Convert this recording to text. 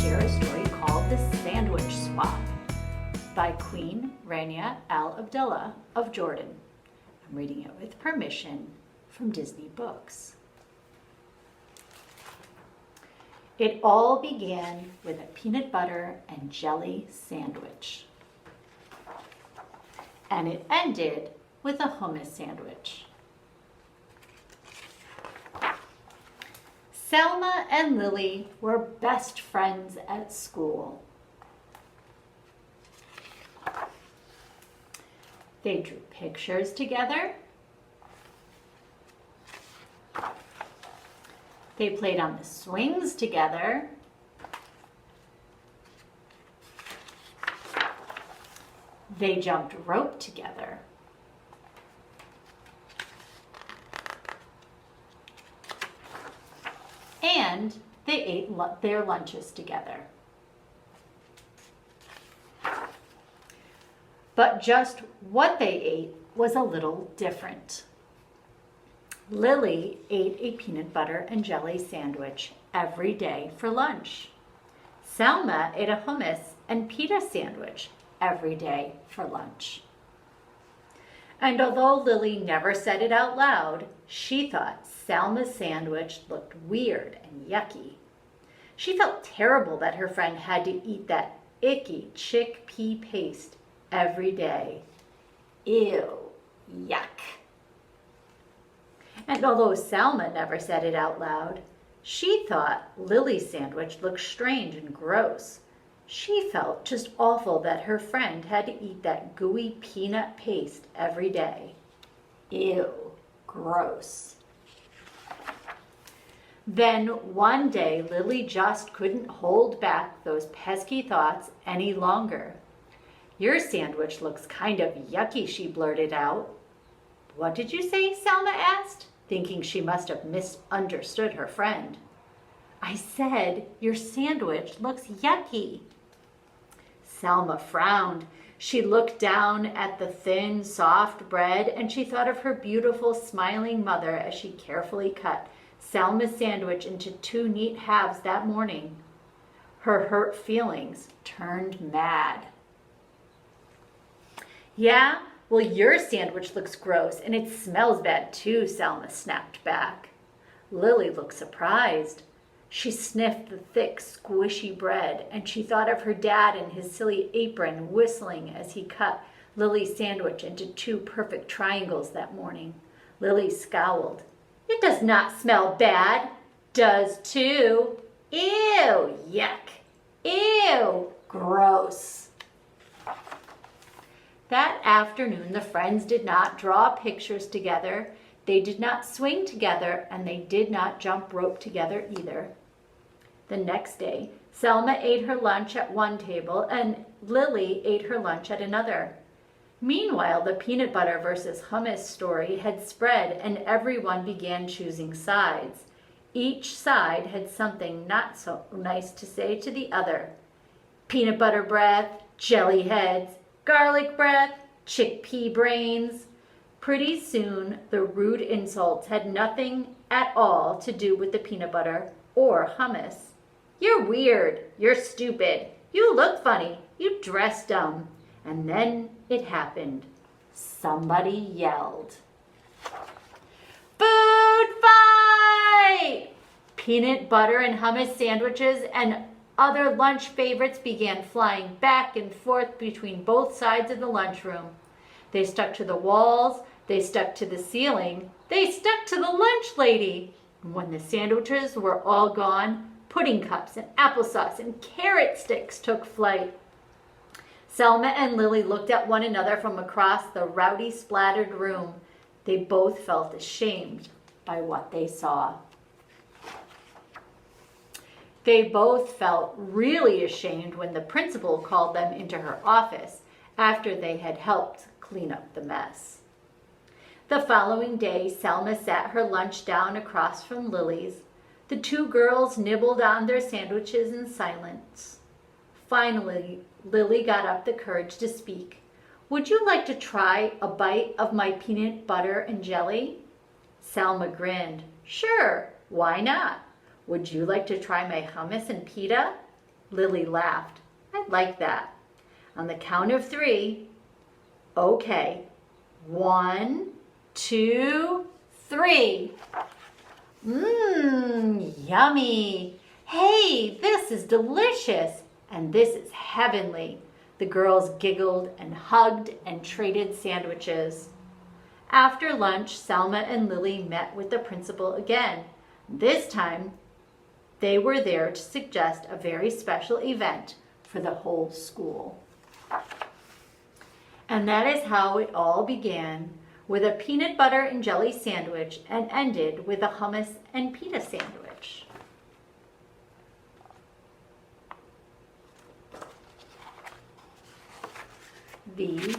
share a story called The Sandwich Swap by Queen Rania Al Abdullah of Jordan. I'm reading it with permission from Disney Books. It all began with a peanut butter and jelly sandwich. And it ended with a hummus sandwich. Selma and Lily were best friends at school. They drew pictures together. They played on the swings together. They jumped rope together. And they ate their lunches together. But just what they ate was a little different. Lily ate a peanut butter and jelly sandwich every day for lunch. Selma ate a hummus and pita sandwich every day for lunch. And although Lily never said it out loud, she thought Selma's sandwich looked weird and yucky. She felt terrible that her friend had to eat that icky chickpea paste every day. Ew, yuck. And although Selma never said it out loud, she thought Lily's sandwich looked strange and gross. She felt just awful that her friend had to eat that gooey peanut paste every day. Ew, gross. Then one day, Lily just couldn't hold back those pesky thoughts any longer. "Your sandwich looks kind of yucky," she blurted out. "What did you say?" Selma asked, thinking she must have misunderstood her friend. "I said, your sandwich looks yucky." Selma frowned. She looked down at the thin, soft bread, and she thought of her beautiful, smiling mother as she carefully cut Selma's sandwich into two neat halves that morning. Her hurt feelings turned mad. "Yeah, well, your sandwich looks gross, and it smells bad too," Selma snapped back. Lily looked surprised. She sniffed the thick, squishy bread, and she thought of her dad in his silly apron whistling as he cut Lily's sandwich into two perfect triangles that morning. Lily scowled. "It does not smell bad." "Does too." "Ew, yuck. Ew, gross." That afternoon, the friends did not draw pictures together. They did not swing together, and they did not jump rope together either. The next day, Selma ate her lunch at one table and Lily ate her lunch at another. Meanwhile, the peanut butter versus hummus story had spread and everyone began choosing sides. Each side had something not so nice to say to the other. Peanut butter breath, jelly heads, garlic breath, chickpea brains. Pretty soon, the rude insults had nothing at all to do with the peanut butter or hummus. "You're weird. You're stupid. You look funny. You dress dumb." And then it happened. Somebody yelled. "Food fight!" Peanut butter and hummus sandwiches and other lunch favorites began flying back and forth between both sides of the lunchroom. They stuck to the walls. They stuck to the ceiling. They stuck to the lunch lady. And when the sandwiches were all gone, pudding cups and applesauce and carrot sticks took flight. Selma and Lily looked at one another from across the rowdy, splattered room. They both felt ashamed by what they saw. They both felt really ashamed when the principal called them into her office after they had helped clean up the mess. The following day, Selma sat her lunch down across from Lily's. The two girls nibbled on their sandwiches in silence. Finally, Lily got up the courage to speak. "Would you like to try a bite of my peanut butter and jelly?" Selma grinned. "Sure, why not? Would you like to try my hummus and pita?" Lily laughed. I like that. On the count of 3, okay. 1, 2, 3. Yummy. Hey, this is delicious. And this is heavenly. The girls giggled and hugged and traded sandwiches. After lunch, Selma and Lily met with the principal again. This time, they were there to suggest a very special event for the whole school. And that is how it all began, with a peanut butter and jelly sandwich, and ended with a hummus and pita sandwich. The